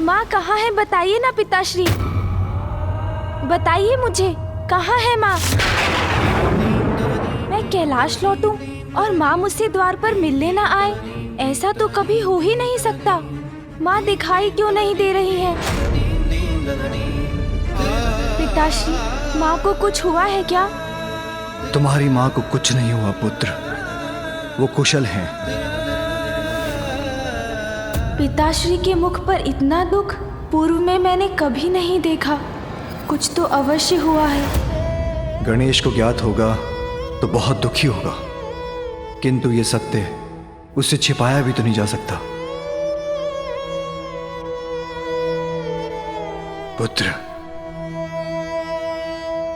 माँ कहाँ है? बताइए ना पिताश्री, बताइए मुझे, कहाँ है माँ? मैं कैलाश लौटूं और माँ मुझसे द्वार पर मिलने ना आए, ऐसा तो कभी हो ही नहीं सकता। माँ दिखाई क्यों नहीं दे रही है? पिताश्री, माँ को कुछ हुआ है क्या? तुम्हारी माँ को कुछ नहीं हुआ पुत्र, वो कुशल हैं। पिताश्री के मुख पर इतना दुख पूर्व में मैंने कभी नहीं देखा। कुछ तो अवश्य हुआ है। गणेश को ज्ञात होगा तो बहुत दुखी होगा, किंतु ये सत्य उससे छिपाया भी तो नहीं जा सकता। पुत्र,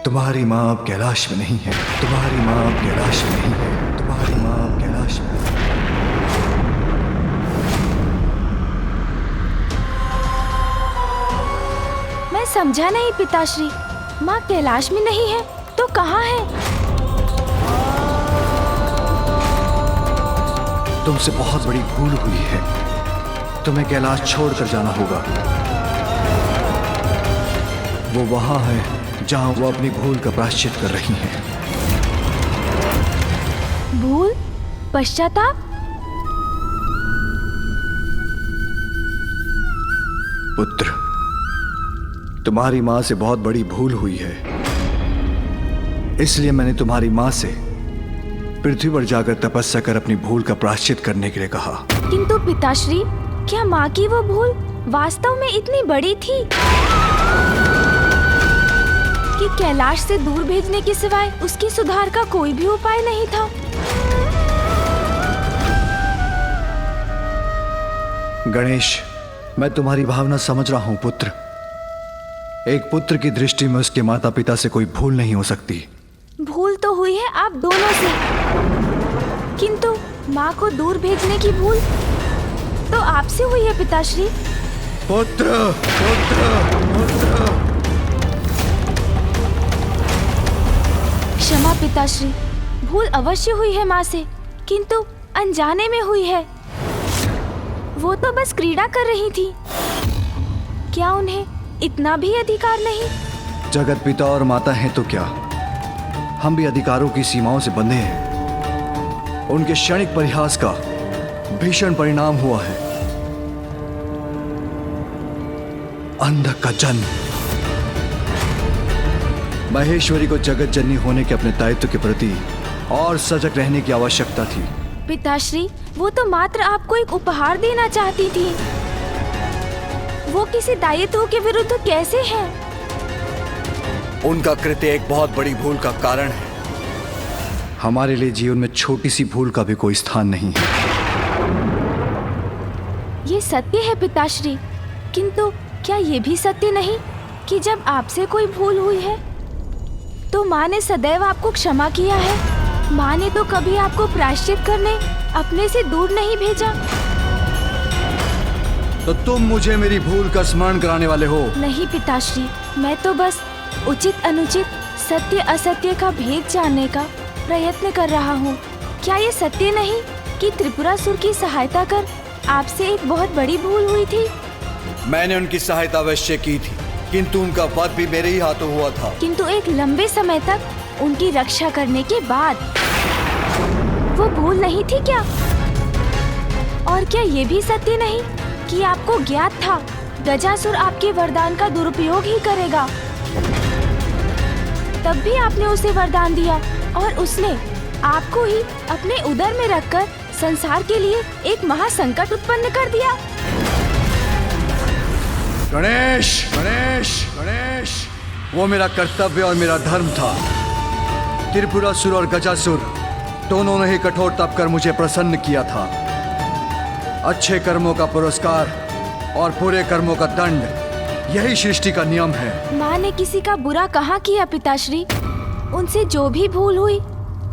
तुम्हारी माँ अब कैलाश में नहीं है, तुम्हारी माँ अब कैलाश में नहीं है, तुम्हारी माँ अब कैलाश में नहीं है। मैं समझा नहीं पिताश्री, माँ कैलाश में नहीं है तो कहाँ है? तुमसे बहुत बड़ी भूल हुई है, तुम्हें कैलाश छोड़कर जाना होगा। वो वहां है जहां वो अपनी भूल का प्रायश्चित कर रही हैं। भूल? पश्चाताप? पुत्र, तुम्हारी माँ से बहुत बड़ी भूल हुई है, इसलिए मैंने तुम्हारी माँ से पृथ्वी पर जाकर तपस्या कर अपनी भूल का प्रायश्चित करने के लिए कहा। किंतु पिताश्री, क्या माँ की वो भूल वास्तव में इतनी बड़ी थी कि कैलाश से दूर भेजने के सिवाय उसकी सुधार का कोई भी उपाय नहीं था? गणेश, मैं तुम्हारी भावना समझ रहा हूं पुत्र। एक पुत्र की दृष्टि में उसके माता पिता से कोई भूल नहीं हो सकती। भूल तो हुई है आप दोनों से, किंतु माँ को दूर भेजने की भूल तो आपसे हुई है पिताश्री। पुत्र, पुत्र, पुत्र। क्षमा पिताश्री, भूल अवश्य हुई है माँ से, किंतु अनजाने में हुई है। वो तो बस क्रीड़ा कर रही थी, क्या उन्हें इतना भी अधिकार नहीं? जगत पिता और माता हैं तो क्या, हम भी अधिकारों की सीमाओं से बंधे हैं। उनके क्षणिक परिहास का भीषण परिणाम हुआ है अंधक का जन्म। महेश्वरी को जगत जननी होने के अपने दायित्व के प्रति और सजग रहने की आवश्यकता थी। पिताश्री, वो तो मात्र आपको एक उपहार देना चाहती थी। वो किसी दायित्व के विरुद्ध कैसे है? उनका कृत्य एक बहुत बड़ी भूल का कारण है। हमारे लिए जीवन में छोटी सी भूल का भी कोई स्थान नहीं है। ये सत्य है पिताश्री, किंतु क्या ये भी सत्य नहीं कि जब आपसे कोई भूल हुई है तो माँ ने सदैव आपको क्षमा किया है? माँ ने तो कभी आपको प्रायश्चित करने अपने से दूर नहीं भेजा। तो तुम मुझे मेरी भूल का स्मरण कराने वाले हो? नहीं पिताश्री, मैं तो बस उचित अनुचित, सत्य असत्य का भेद जानने का प्रयत्न कर रहा हूँ। क्या ये सत्य नहीं कि त्रिपुरासुर की सहायता कर आपसे एक बहुत बड़ी भूल हुई थी? मैंने उनकी सहायता अवश्य की थी, किंतु उनका वध भी मेरे ही हाथों हुआ था। किंतु एक लंबे समय तक उनकी रक्षा करने के बाद वो भूल नहीं थी क्या? और क्या ये भी सत्य नहीं कि आपको ज्ञात था गजासुर आपके वरदान का दुरुपयोग ही करेगा? तब भी आपने उसे वरदान दिया और उसने आपको ही अपने उदर में रखकर संसार के लिए एक महासंकट उत्पन्न कर दिया। गणेश, गणेश, गणेश, वो मेरा कर्तव्य और मेरा धर्म था। त्रिपुरासुर और गजासुर दोनों ने ही कठोर तप कर मुझे प्रसन्न किया था। अच्छे कर्मों का पुरस्कार और बुरे कर्मों का दंड, यही सृष्टि का नियम है। माँ ने किसी का बुरा कहाँ किया पिताश्री? उनसे जो भी भूल हुई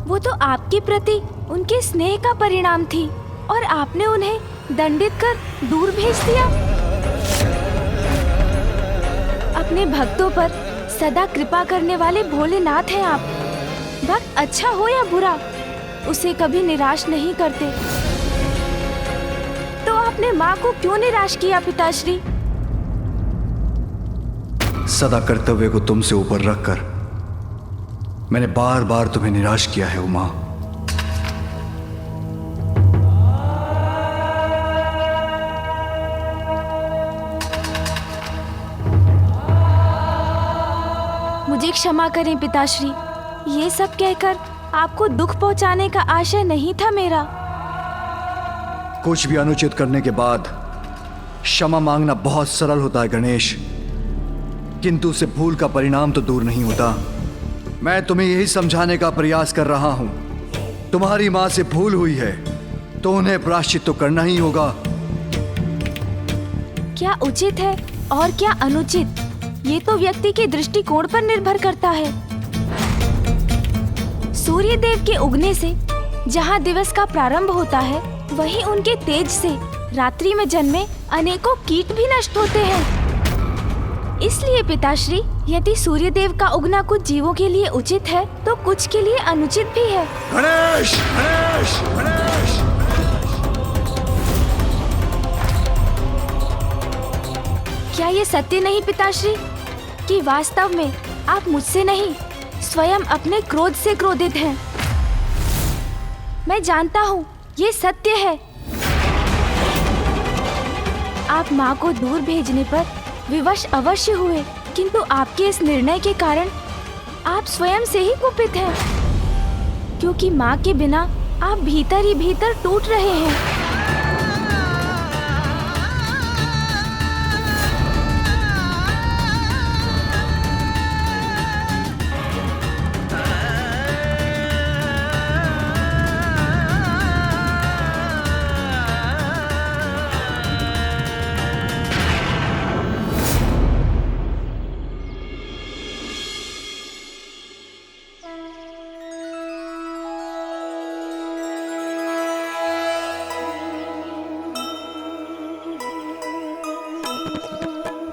वो तो आपके प्रति उनके स्नेह का परिणाम थी और आपने उन्हें दंडित कर दूर भेज दिया। अपने भक्तों पर सदा कृपा करने वाले भोलेनाथ हैं आप। भक्त अच्छा हो या बुरा, उसे कभी निराश नहीं करते। तो आपने माँ को क्यों निराश किया पिताश्री? सदा कर्तव्य को तुमसे ऊपर रखकर मैंने बार बार तुम्हें निराश किया है उमा। मुझे क्षमा करें पिताश्री, ये सब कहकर आपको दुख पहुंचाने का आशय नहीं था मेरा। कुछ भी अनुचित करने के बाद क्षमा मांगना बहुत सरल होता है गणेश, किंतु उससे भूल का परिणाम तो दूर नहीं होता। मैं तुम्हें यही समझाने का प्रयास कर रहा हूं। तुम्हारी मां से भूल हुई है तो उन्हें प्रायश्चित तो करना ही होगा। क्या उचित है और क्या अनुचित, ये तो व्यक्ति के दृष्टिकोण पर निर्भर करता है। सूर्य देव के उगने से जहाँ दिवस का प्रारंभ होता है, वहीं उनके तेज से रात्रि में जन्मे अनेकों कीट भी नष्ट होते हैं। इसलिए पिताश्री, यदि सूर्य देव का उगना कुछ जीवों के लिए उचित है तो कुछ के लिए अनुचित भी है। गणेश, गणेश, गणेश। क्या ये सत्य नहीं पिताश्री कि वास्तव में आप मुझसे नहीं स्वयं अपने क्रोध से क्रोधित हैं? मैं जानता हूँ ये सत्य है। आप माँ को दूर भेजने पर विवश अवश्य हुए, किंतु आपके इस निर्णय के कारण आप स्वयं से ही कुपित हैं, क्योंकि माँ के बिना आप भीतर ही भीतर टूट रहे हैं।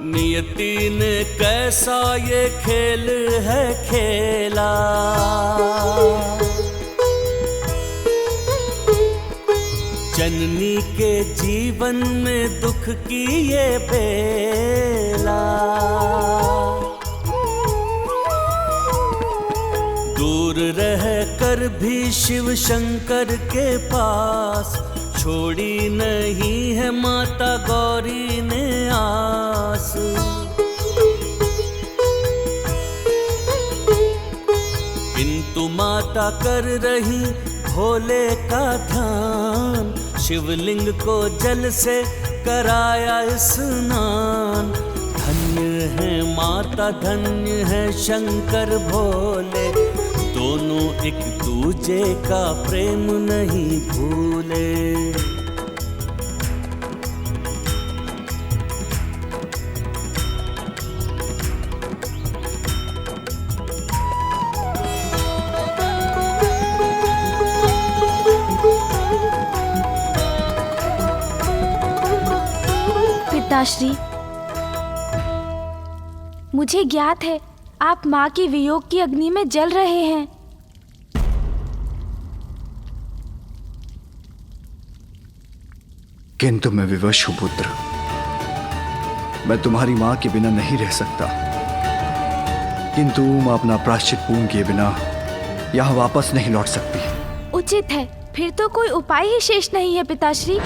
नियति ने कैसा ये खेल है खेला, जननी के जीवन में दुख की ये बेला। दूर रह कर भी शिव शंकर के पास छोड़ी नहीं है माता गौरी ने आस। किंतु माता कर रही भोले का ध्यान, शिवलिंग को जल से कराया स्नान। धन्य है माता, धन्य है शंकर भोले, दोनों एक दूजे का प्रेम नहीं भूले। पिताश्री, मुझे ज्ञात है आप माँ के वियोग की अग्नि में जल रहे हैं। किंतु मैं विवश हूं पुत्र, मैं तुम्हारी मां के बिना नहीं रह सकता। किंतु मैं अपना प्रायश्चित पूर्ण किए बिना यहां वापस नहीं लौट सकती। उचित है, फिर तो कोई उपाय ही शेष नहीं है पिताश्री।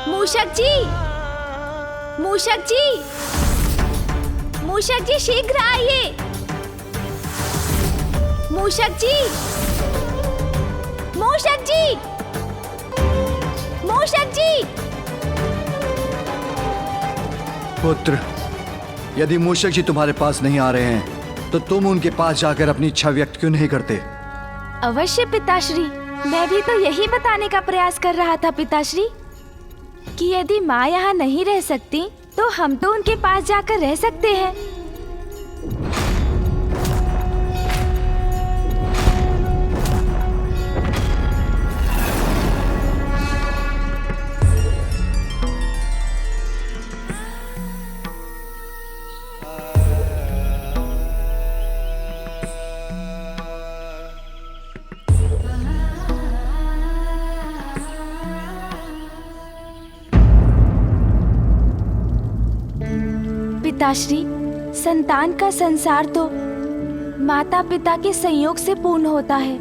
मूषक जी, मूषक जी, मूषक जी शीघ्र आइए। मूषक जी, मूषक जी, मूषक जी। पुत्र, यदि मूषक जी तुम्हारे पास नहीं आ रहे हैं तो तुम उनके पास जाकर अपनी इच्छा व्यक्त क्यों नहीं करते? अवश्य पिताश्री, मैं भी तो यही बताने का प्रयास कर रहा था पिताश्री। कि यदि माँ यहाँ नहीं रह सकती तो हम तो उनके पास जाकर रह सकते हैं। पिताश्री, संतान का संसार तो माता पिता के संयोग से पूर्ण होता है।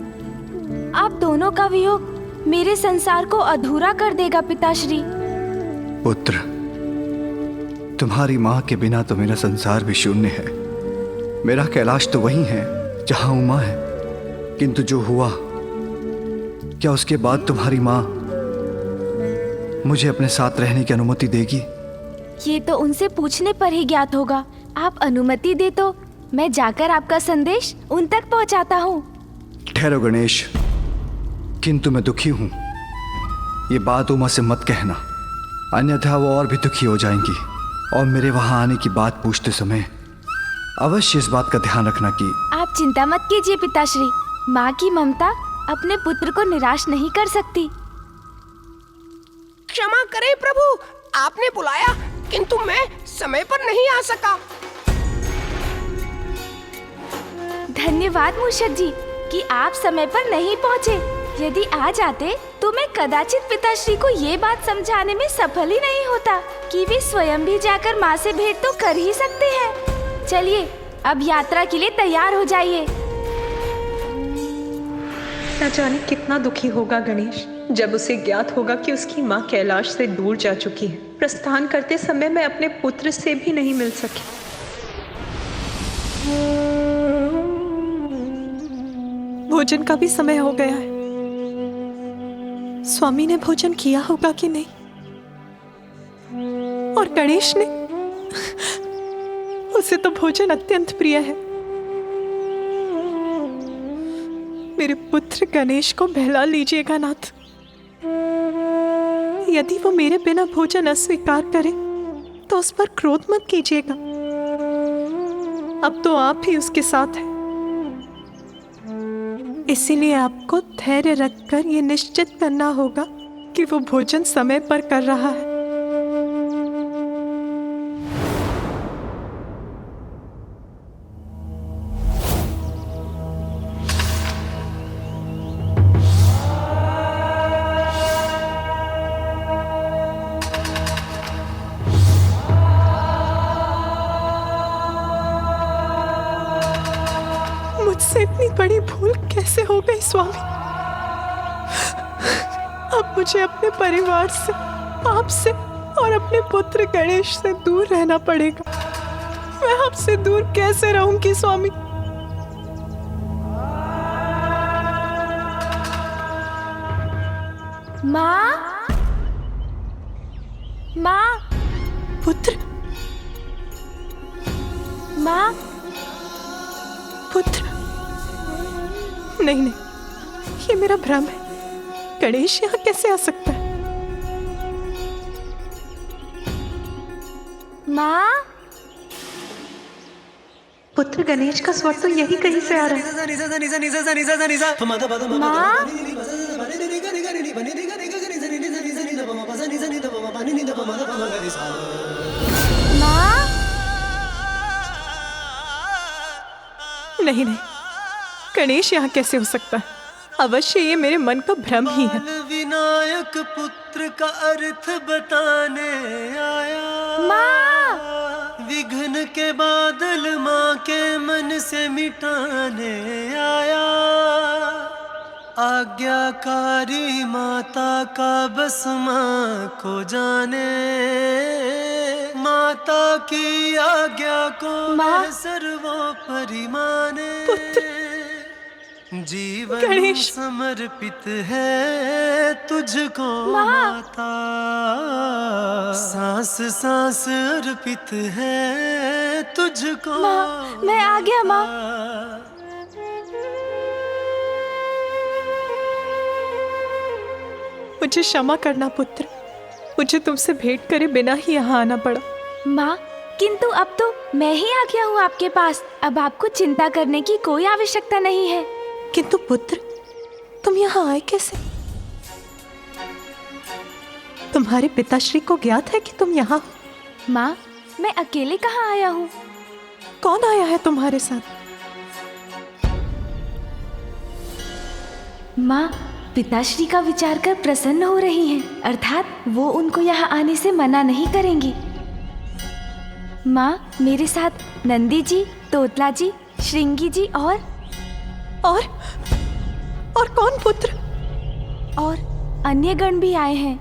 आप दोनों का वियोग मेरे संसार को अधूरा कर देगा पिताश्री। पुत्र, तुम्हारी माँ के बिना तो मेरा संसार भी शून्य है। मेरा कैलाश तो वही है जहाँ उमा है, किंतु जो हुआ, क्या उसके बाद तुम्हारी माँ मुझे अपने साथ रहने की अनुमति देगी? ये तो उनसे पूछने पर ही ज्ञात होगा। आप अनुमति दे तो मैं जाकर आपका संदेश उन तक पहुंचाता हूँ। ठहरो गणेश, किंतु मैं दुखी हूँ। ये बात उमा से मत कहना, अन्यथा वो और भी दुखी हो जाएंगी और मेरे वहाँ आने की बात पूछते समय अवश्य इस बात का ध्यान रखना कि। आप चिंता मत कीजिए पिताश्री, माँ की ममता अपने पुत्र को निराश नहीं कर सकती। क्षमा करें प्रभु, आपने बुलाया किंतु मैं समय पर नहीं आ सका। धन्यवाद मूषक जी कि आप समय पर नहीं पहुँचे। यदि आ जाते तो मैं कदाचित पिताश्री को ये बात समझाने में सफल ही नहीं होता कि वे स्वयं भी जाकर माँ से भेंट तो कर ही सकते हैं। चलिए अब यात्रा के लिए तैयार हो जाइए। न जाने कितना दुखी होगा गणेश जब उसे ज्ञात होगा कि उसकी माँ कैलाश से दूर जा चुकी है। प्रस्थान करते समय मैं अपने पुत्र से भी नहीं मिल सकी। भोजन का भी समय हो गया है। स्वामी ने भोजन किया होगा कि नहीं, और गणेश ने? उसे तो भोजन अत्यंत प्रिय है। मेरे पुत्र गणेश को बहला लीजिएगा नाथ। यदि वो मेरे बिना भोजन अस्वीकार करे तो उस पर क्रोध मत कीजिएगा। अब तो आप ही उसके साथ हैं, इसीलिए आपको धैर्य रखकर ये निश्चित करना होगा कि वो भोजन समय पर कर रहा है। मुझसे इतनी बड़ी भूल कैसे हो गई स्वामी? अब मुझे अपने परिवार से, आपसे और अपने पुत्र गणेश से दूर रहना पड़ेगा। मैं आपसे दूर कैसे रहूंगी स्वामी? माँ, माँ, पुत्र, माँ, पुत्र, नहीं नहीं, ये मेरा भ्रम है। गणेश यहाँ कैसे आ सकता है? माँ, पुत्र गणेश का स्वर तो यही कहीं से आ रहा है। माँ, माँ, नहीं नहीं, गणेश यहाँ कैसे हो सकता है? अवश्य ये मेरे मन का भ्रम ही है। विनायक पुत्र का अर्थ बताने आया। माँ, विघ्न के बादल माँ के मन से मिटाने आया। आज्ञाकारी माता का बस माँ को जाने। माता की आज्ञा को मैं सर्वोपरि माने। जीवन गणेश, समर्पित है तुझको माता। सांस सांस अर्पित है तुझको माँ, मैं आ गया माँ। मुझे क्षमा करना पुत्र, मुझे तुमसे भेंट करे बिना ही यहाँ आना पड़ा। माँ, किंतु अब तो मैं ही आ गया हूँ आपके पास। अब आपको चिंता करने की कोई आवश्यकता नहीं है। किंतु पुत्र, तुम यहाँ आए कैसे? तुम्हारे पिताश्री को ज्ञात है कि तुम यहाँ हो? माँ, मैं अकेले कहाँ आया हूँ? कौन आया है तुम्हारे साथ? माँ, पिताश्री का विचार कर प्रसन्न हो रही हैं, अर्थात वो उनको यहाँ आने से मना नहीं करेंगी। माँ, मेरे साथ नंदी जी, तोतला जी, श्रृंगी जी और कौन पुत्र? और अन्य गण भी आए हैं।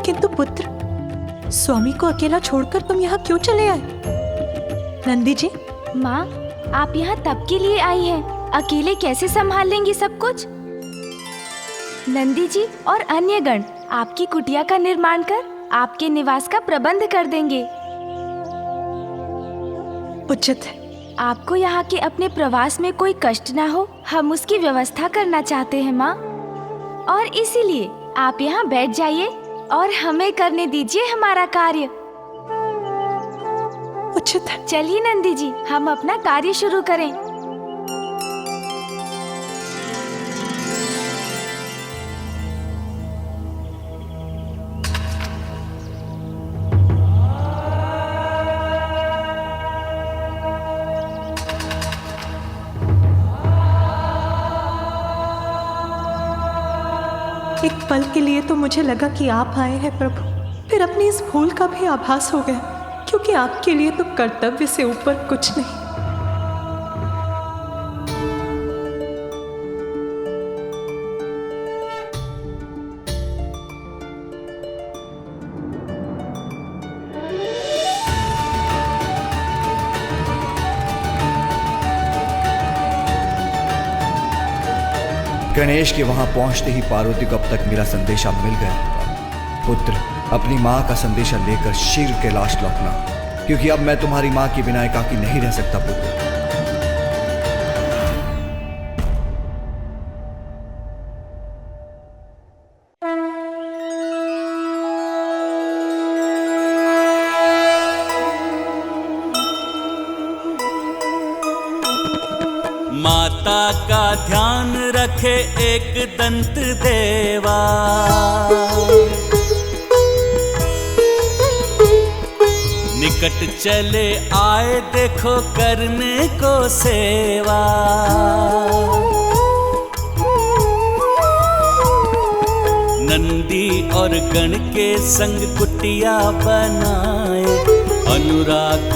किंतु पुत्र, स्वामी को अकेला छोड़कर तुम यहाँ क्यों चले आए? नंदी जी, माँ, आप यहाँ तब के लिए आई हैं, अकेले कैसे संभाल लेंगी सब कुछ? नंदी जी और अन्य गण आपकी कुटिया का निर्माण कर आपके निवास का प्रबंध कर देंगे। उचित है। आपको यहाँ के अपने प्रवास में कोई कष्ट ना हो, हम उसकी व्यवस्था करना चाहते हैं माँ। और इसीलिए आप यहाँ बैठ जाइए और हमें करने दीजिए हमारा कार्य। उचित है। चलिए नंदी जी, हम अपना कार्य शुरू करें। एक पल के लिए तो मुझे लगा कि आप आए हैं प्रभु, फिर अपनी इस भूल का भी आभास हो गया, क्योंकि आपके लिए तो कर्तव्य से ऊपर कुछ नहीं। गणेश के वहां पहुंचते ही पार्वती को अब तक मेरा संदेशा मिल गया। पुत्र, अपनी माँ का संदेशा लेकर शीघ्र कैलाश लौटना, क्योंकि अब मैं तुम्हारी माँ के बिना एकाकी नहीं रह सकता। पुत्र, माता का ध्यान रखे एक दंत देवा, निकट चले आए देखो करने को सेवा। नंदी और गण के संग कुटिया बनाए, अनुराग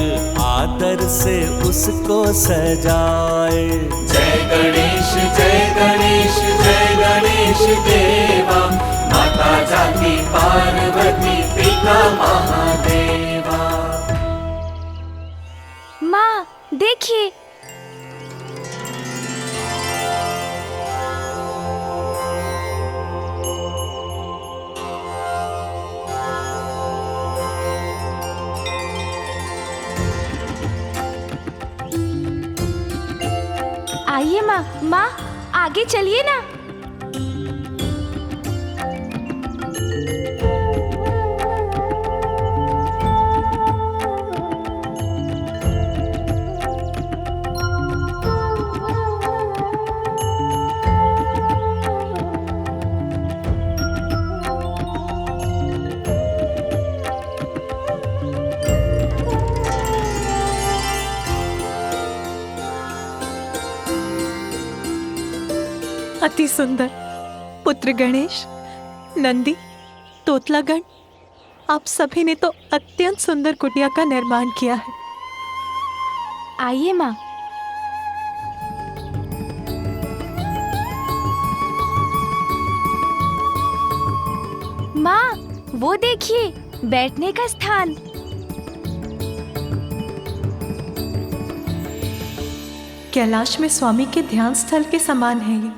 आदर से उसको सजाए। जय गणेश जय गणेश जय गणेश देवा, माता जाति पार्वती पिता महादेवा। माँ, देखिए, आइए माँ। माँ, आगे चलिए ना। अति सुंदर पुत्र गणेश, नंदी, तोतलागण, आप सभी ने तो अत्यंत सुंदर कुटिया का निर्माण किया है। आइए माँ। माँ, वो देखिए, बैठने का स्थान। कैलाश में स्वामी के ध्यान स्थल के समान है ये।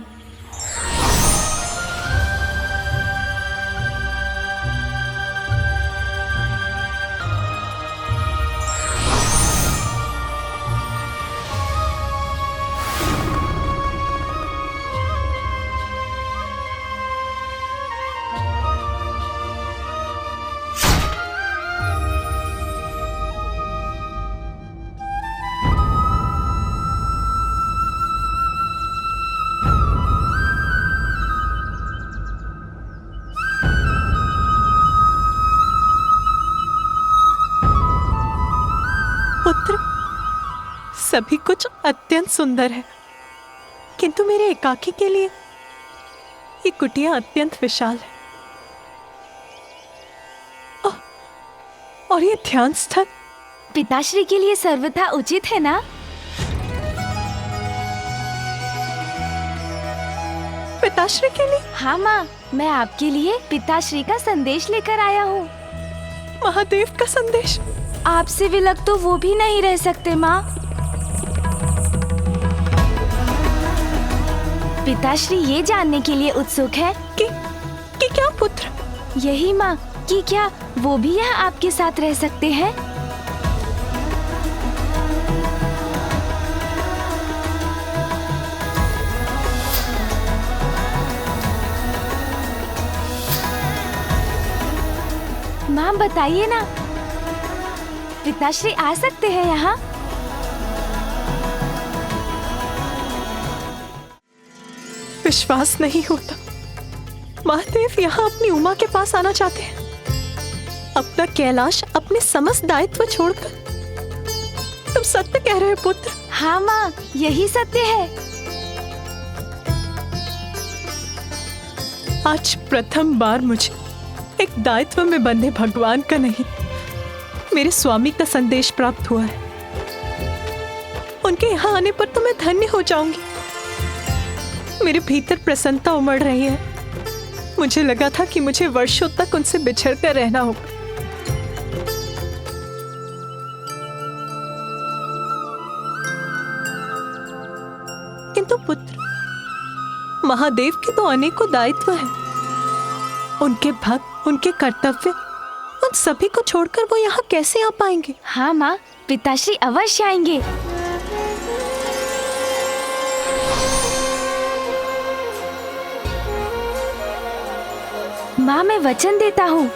पुत्र, सभी कुछ अत्यंत सुंदर है, किंतु मेरे एकाकी के लिए ये कुटिया अत्यंत विशाल है। और ये ध्यान स्थल पिताश्री के लिए सर्वथा उचित है ना? पिताश्री के लिए? हाँ माँ, मैं आपके लिए पिताश्री का संदेश लेकर आया हूँ। महादेव का संदेश? आपसे विलग तो वो भी नहीं रह सकते माँ। पिताश्री ये जानने के लिए उत्सुक है कि क्या पुत्र? यही माँ, कि क्या वो भी यहाँ आपके साथ रह सकते हैं? माँ बताइए ना, पिताश्री आ सकते हैं यहाँ? विश्वास नहीं होता, महादेव यहाँ अपनी उमा के पास आना चाहते हैं। अपना कैलाश, अपने समस्त दायित्व छोड़कर। तुम सत्य कह रहे हो पुत्र? हाँ माँ, यही सत्य है। आज प्रथम बार मुझे एक दायित्व में बंधे भगवान का नहीं, मेरे स्वामी का संदेश प्राप्त हुआ है। उनके यहाँ आने पर तो मैं धन्य हो जाऊंगी। मेरे भीतर प्रसन्नता उमड़ रही है। मुझे लगा था कि मुझे वर्षों तक उनसे बिछड़ कर रहना होगा। किंतु पुत्र, महादेव के तो अनेकों दायित्व हैं। उनके भक्त, उनके कर्तव्य, उन सभी को छोड़कर वो यहाँ कैसे आ पाएंगे? हाँ माँ, पिताश्री अवश्य आएंगे। माँ, मैं वचन देता हूँ,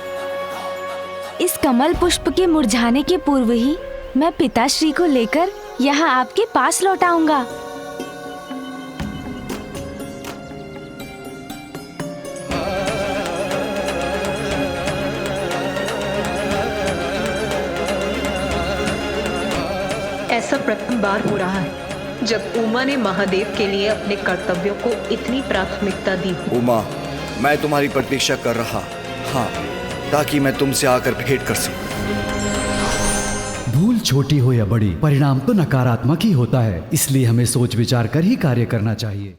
इस कमल पुष्प के मुरझाने के पूर्व ही मैं पिताश्री को लेकर यहाँ आपके पास लौट आऊंगा। ऐसा प्रथम बार हो रहा है जब उमा ने महादेव के लिए अपने कर्तव्यों को इतनी प्राथमिकता दी हो। उमा, मैं तुम्हारी प्रतीक्षा कर रहा, हाँ, ताकि मैं तुमसे आकर भेंट कर सकूं। भूल छोटी हो या बड़ी, परिणाम तो नकारात्मक ही होता है, इसलिए हमें सोच विचार कर ही कार्य करना चाहिए।